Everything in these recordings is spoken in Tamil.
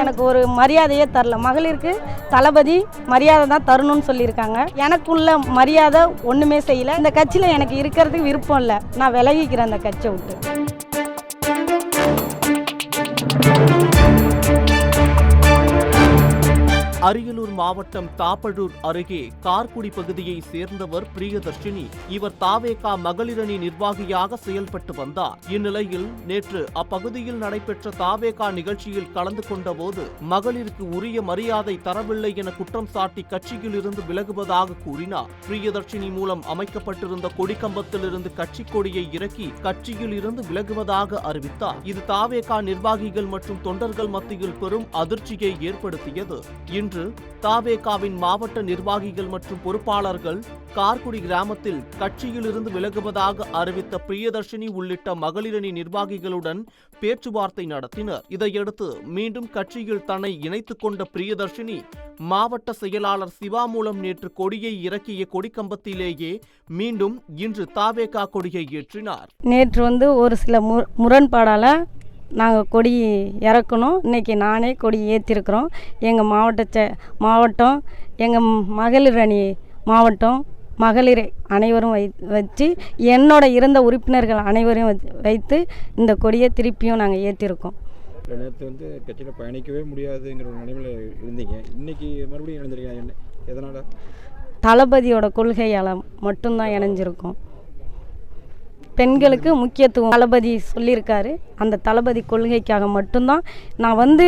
எனக்கு ஒரு மரியாதையே தரல. மகளிருக்கு தளபதி மரியாதை தான் தரணும்னு சொல்லியிருக்காங்க. எனக்குள்ள மரியாதை ஒன்றுமே செய்யலை. இந்த கட்சியில் எனக்கு இருக்கிறதுக்கு விருப்பம் இல்லை. நான் விலகிக்கிறேன் அந்த கட்சியை விட்டு. அரியலூர் மாவட்டம் தாப்பழூர் அருகே கார்குடி பகுதியை சேர்ந்தவர் பிரியதர்ஷினி. இவர் தாவேகா மகளிரணி நிர்வாகியாக செயல்பட்டு வந்தார். இந்நிலையில் நேற்று அப்பகுதியில் நடைபெற்ற தாவேகா நிகழ்ச்சியில் கலந்து கொண்ட போது மகளிருக்கு உரிய மரியாதை தரவில்லை என குற்றம் சாட்டி கட்சியில் இருந்து விலகுவதாக கூறினார். பிரியதர்ஷினி மூலம் அமைக்கப்பட்டிருந்த கொடிக்கம்பத்திலிருந்து கட்சி கொடியை இறக்கி கட்சியில் இருந்து விலகுவதாக அறிவித்தார். இது தாவேகா நிர்வாகிகள் மற்றும் தொண்டர்கள் மத்தியில் பெரும் அதிர்ச்சியை ஏற்படுத்தியது. இன்று தாவேகாவின் மாவட்ட நிர்வாகிகள் மற்றும் பொறுப்பாளர்கள் கார்குடி கிராமத்தில் கட்சியில் இருந்து விலகுவதாக அறிவித்த பிரியதர்ஷினி உள்ளிட்ட மகளிரணி நிர்வாகிகளுடன் பேச்சுவார்த்தை நடத்தினர். இதையடுத்து மீண்டும் கட்சியில் தன்னை இணைத்துக் கொண்ட பிரியதர்ஷினி மாவட்ட செயலாளர் சிவா மூலம் நேற்று கொடியை இறக்கிய கொடிக்கம்பத்திலேயே மீண்டும் இன்று தாவேகா கொடியை ஏற்றினார். நேற்று ஒரு சில முரண்பாடால நாங்கள் கொடி இறக்கணும். இன்றைக்கி நானே கொடி ஏற்றிருக்கிறோம். எங்கள் மாவட்டம் எங்கள் மகளிர் அணி மாவட்டம் மகளிர் அனைவரும் வச்சு என்னோட இருந்த உறுப்பினர்கள் அனைவரையும் வைத்து இந்த கொடியை திருப்பியும் நாங்கள் ஏற்றிருக்கோம். நேற்று கட்சியில் பயணிக்கவே முடியாதுங்கிற ஒரு நிலைமையில் இருந்தீங்க. இன்றைக்கி மறுபடியும் இணைஞ்சிருக்கீங்க. எதனால்? தளபதியோட கொள்கையால் மட்டும்தான் இணைஞ்சிருக்கோம். பெண்களுக்கு முக்கியத்துவம் தளபதி சொல்லியிருக்காரு. அந்த தளபதி கொள்கைக்காக மட்டும்தான் நான்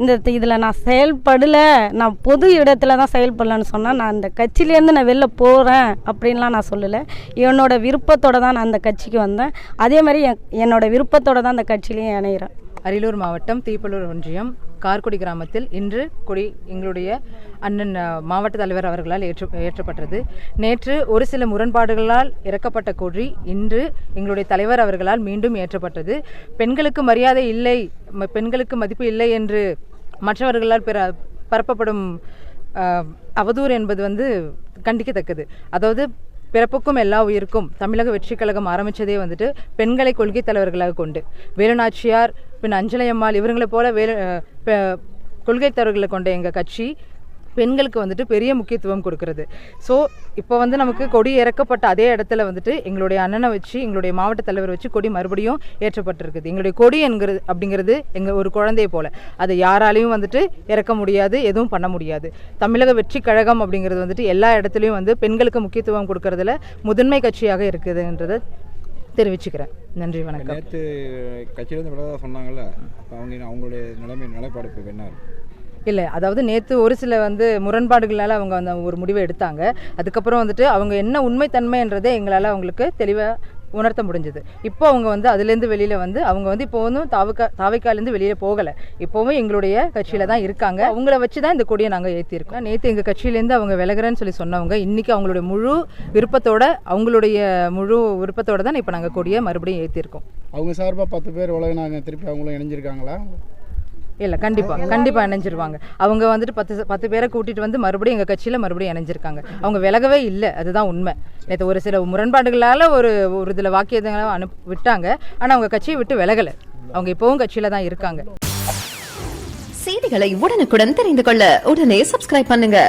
இந்த இதில் நான் செயல்படலை. நான் பொது இடத்துல தான் செயல்படலன்னு சொன்னால் நான் அந்த கட்சியிலேருந்து நான் வெளில போகிறேன் அப்படின்லாம் நான் சொல்லலை. என்னோட விருப்பத்தோடு தான் நான் அந்த கட்சிக்கு வந்தேன். அதே மாதிரி என்னோட விருப்பத்தோடு தான் அந்த கட்சியிலையும் இணைகிறேன். அரியலூர் மாவட்டம் தீப்பழூர் ஒன்றியம் கார்குடி கிராமத்தில் இன்று கொடி எங்களுடைய அண்ணன் மாவட்ட தலைவர் அவர்களால் ஏற்றப்பட்டது. நேற்று ஒரு சில முரண்பாடுகளால் இறக்கப்பட்ட கொடி இன்று எங்களுடைய தலைவர் அவர்களால் மீண்டும் ஏற்றப்பட்டது. பெண்களுக்கு மரியாதை இல்லை, பெண்களுக்கு மதிப்பு இல்லை என்று மற்றவர்களால் பரப்பப்படும் அவதூறு என்பது கண்டிக்கத்தக்கது. அதாவது பிறப்புக்கும் எல்லா உயிருக்கும் தமிழக வெற்றி கழகம் ஆரம்பித்ததே பெண்களை கொள்கை தலைவர்களாக கொண்டு வேலுநாச்சியார் பின் அஞ்சலையம்மாள் இவங்களை போல கொள்கை தலைவர்களை கொண்ட எங்கள் கட்சி பெண்களுக்கு பெரிய முக்கியத்துவம் கொடுக்கறது. ஸோ இப்போ நமக்கு கொடி இறக்கப்பட்ட அதே இடத்துல எங்களுடைய அண்ணனை வச்சு எங்களுடைய மாவட்ட தலைவர் வச்சு கொடி மறுபடியும் ஏற்றப்பட்டிருக்குது. எங்களுடைய கொடி அப்படிங்கிறது எங்கள் ஒரு குழந்தைய போல. அதை யாராலையும் இறக்க முடியாது, எதுவும் பண்ண முடியாது. தமிழக வெற்றி கழகம் அப்படிங்கிறது எல்லா இடத்துலையும் பெண்களுக்கு முக்கியத்துவம் கொடுக்கறதுல முதன்மை கட்சியாக இருக்குதுன்றதை தெரிவிச்சுக்கிறேன். நன்றி, வணக்கம். நேற்று கட்சியிலேருந்து விலகதா சொன்னாங்கல்ல, அவங்களுடைய நிலைப்பாடு என்ன? இல்லை, அதாவது நேற்று ஒரு சில முரண்பாடுகளால் அவங்க ஒரு முடிவை எடுத்தாங்க. அதுக்கப்புறம் அவங்க என்ன உண்மைத்தன்மைன்றதை எங்களால் அவங்களுக்கு தெளிவாக உணர்த்த முடிஞ்சது. இப்போ அவங்க அதுலேருந்து வெளியில் அவங்க இப்போ தாவைக்காலேருந்து வெளியில் போகலை. இப்போவும் எங்களுடைய கட்சியில் தான் இருக்காங்க. அவங்கள வச்சு தான் இந்த கொடியை நாங்கள் ஏற்றிருக்கோம். நேற்று எங்கள் கட்சியிலேருந்து அவங்க விலகிறேன்னு சொன்னவங்க இன்றைக்கி அவங்களுடைய முழு விருப்பத்தோடு தான் இப்போ நாங்கள் கொடியை மறுபடியும் ஏற்றிருக்கோம். அவங்க சார்பாக 10 பேர் விலகினாங்க, திருப்பி அவங்களும் இணைஞ்சிருக்காங்களா? இல்லை, கண்டிப்பாக இணைஞ்சிருவாங்க. அவங்க 10 பேரை கூட்டிகிட்டு மறுபடியும் எங்கள் கட்சியில் மறுபடியும் இணைஞ்சிருக்காங்க. அவங்க விலகவே இல்லை, அதுதான் உண்மை. நேற்று ஒரு சில முரண்பாடுகளால் ஒரு இதில் வாக்கியங்களை விட்டாங்க. ஆனால் அவங்க கட்சியை விட்டு விலகலை. அவங்க இப்போவும் கட்சியில் தான் இருக்காங்க. செய்திகளை உடனுக்குடன் தெரிந்து கொள்ள உடனே சப்ஸ்கிரைப் பண்ணுங்க.